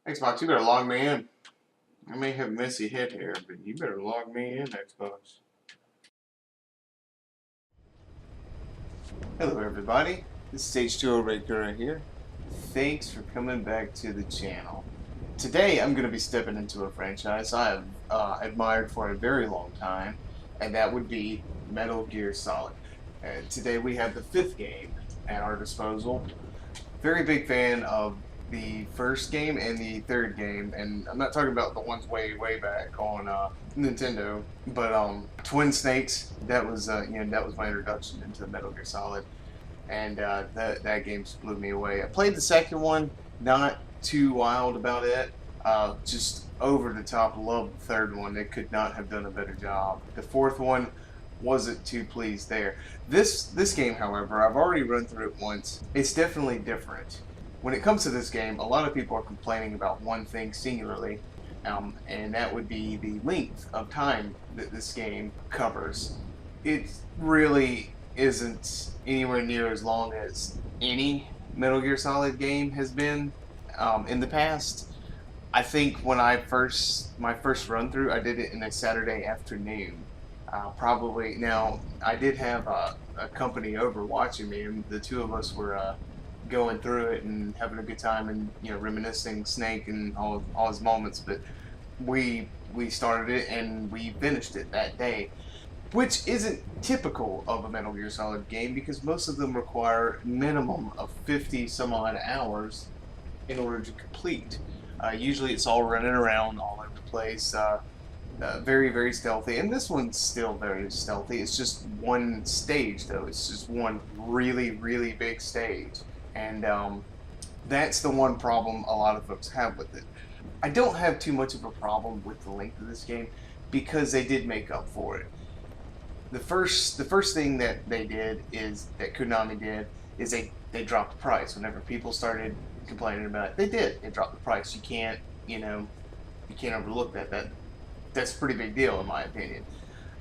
Xbox, you better log me in. I may have messy head hair, but you better log me in, Xbox. Hello, everybody. This is MrReikura here. Thanks for coming back to the channel. Today, I'm going to be stepping into a franchise I have admired for a very long time, and that would be Metal Gear Solid. Today, we have the fifth game at our disposal. Very big fan of the first game and the third game, and I'm not talking about the ones way back on Nintendo, but Twin Snakes. That was that was my introduction into Metal Gear Solid, and that game just blew me away. I played the second one, not too wild about it. Just over the top, love the third one. They could not have done a better job. The fourth one wasn't too pleased there. This game, however, I've already run through it once. It's definitely different. When it comes to this game, a lot of people are complaining about one thing singularly, and that would be the length of time that this game covers. It really isn't anywhere near as long as any Metal Gear Solid game has been in the past. I think when my first run through, I did it in a Saturday afternoon. Probably now I did have a company over watching me, and the two of us were going through it and having a good time, and reminiscing Snake and all his moments. But we started it and we finished it that day, which isn't typical of a Metal Gear Solid game because most of them require minimum of 50 some odd hours in order to complete. Usually it's all running around all over the place, very stealthy, and this one's still very stealthy. It's just one stage though. It's just one really big stage, and that's the one problem a lot of folks have with it. I don't have too much of a problem with the length of this game because they did make up for it. The first thing that they did is that Konami did is they dropped the price whenever people started complaining about it. They dropped the price. You can't overlook that's a pretty big deal in my opinion.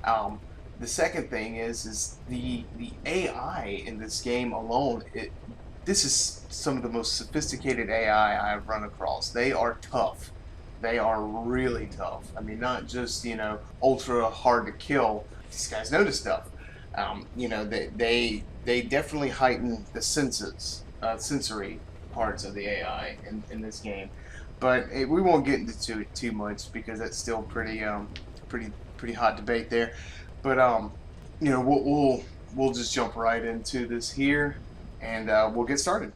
The second thing is the AI in this game alone. This is some of the most sophisticated AI I've run across. They are tough. They are really tough. I mean, not just ultra hard to kill. These guys know this stuff. They definitely heighten the sensory parts of the AI in this game. But we won't get into it too much because that's still pretty hot debate there. But we'll just jump right into this here, and we'll get started.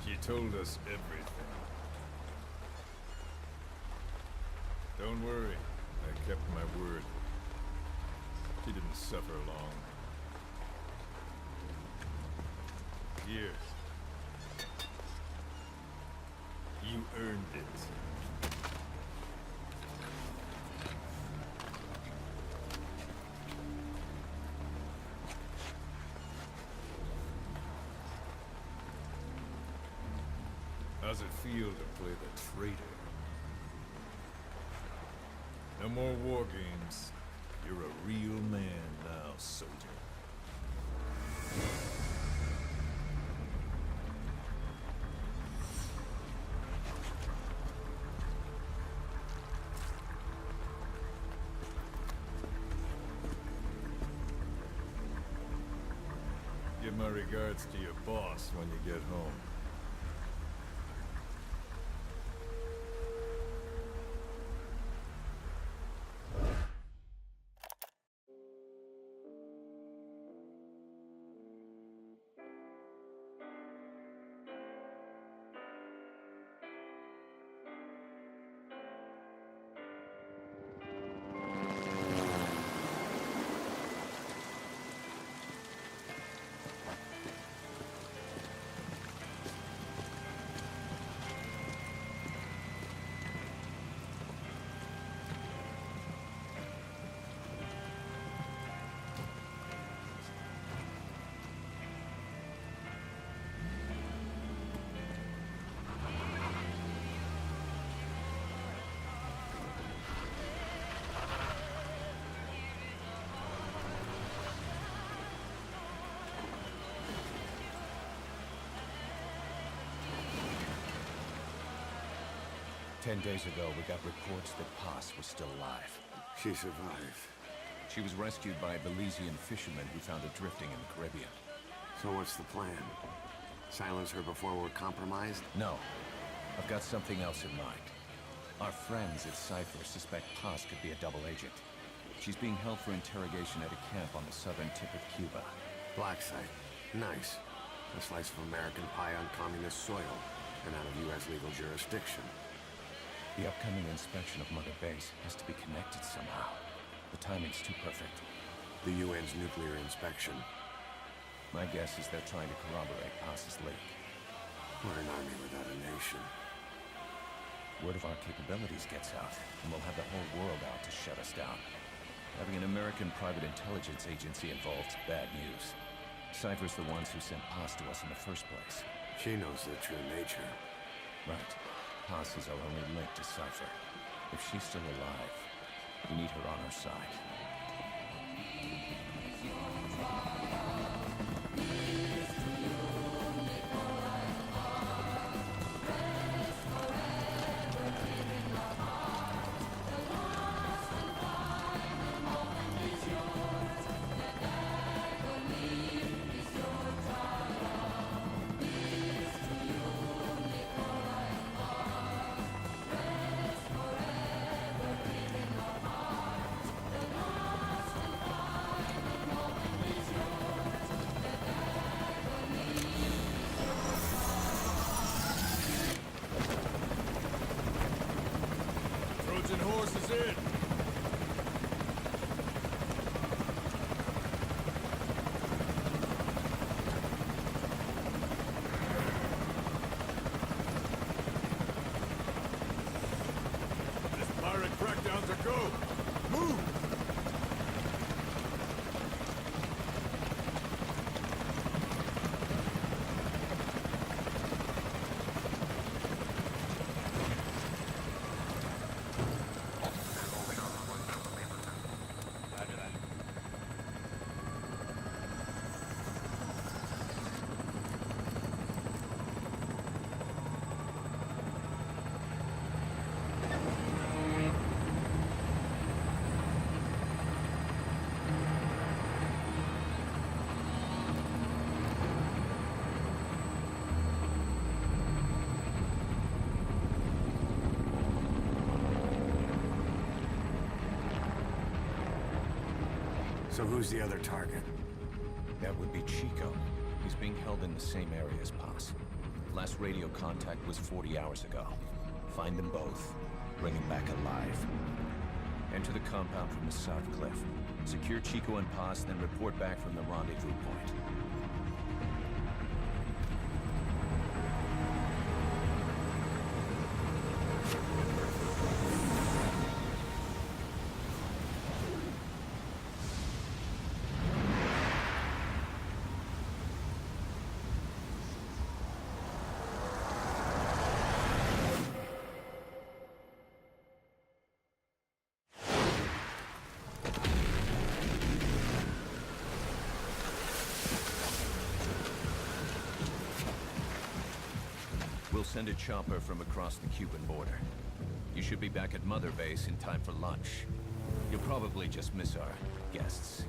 She told us everything. Don't worry, I kept my word. She didn't suffer long. Here. You earned it. How's it feel to play the traitor? No more war games. You're a real man now, soldier. my regards to your boss when you get home. "10 days ago, we got reports that Paz was still alive. She survived. She was rescued by a Belizean fisherman who found her drifting in the Caribbean. So what's the plan? Silence her before we're compromised? No. I've got something else in mind. Our friends at Cypher suspect Paz could be a double agent. She's being held for interrogation at a camp on the southern tip of Cuba. Black site. Nice. A slice of American pie on communist soil, and out of U.S. legal jurisdiction. The upcoming inspection of Mother Base has to be connected somehow. The timing's too perfect. The UN's nuclear inspection. My guess is they're trying to corroborate Paz's leak. We're an army without a nation. Word of our capabilities gets out, and we'll have the whole world out to shut us down. Having an American private intelligence agency involved's bad news. Cypher's the ones who sent Paz to us in the first place. She knows their true nature. Right. Paz is our only link to Cypher. If she's still alive, we need her on our side. Trojan horse is in! This pirate crackdown's a go! Move! So who's the other target? That would be Chico. He's being held in the same area as Paz. Last radio contact was 40 hours ago. Find them both. Bring him back alive. Enter the compound from the south cliff. Secure Chico and Paz, then report back from the rendezvous point. We'll send a chopper from across the Cuban border. You should be back at Mother Base in time for lunch. You'll probably just miss our guests.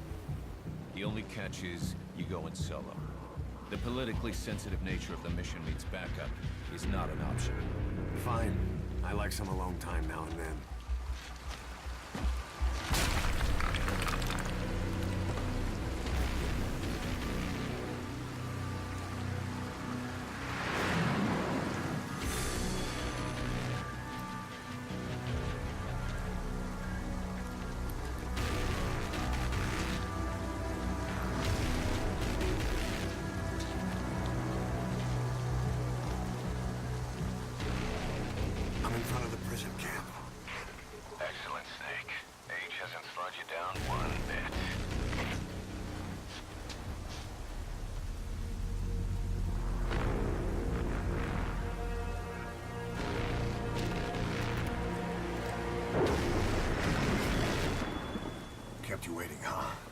The only catch is you go in solo. The politically sensitive nature of the mission means backup is not an option. Fine. I like some alone time now and then. I'm in front of the prison camp. Excellent, Snake. Age hasn't slowed you down one bit. Kept you waiting, huh?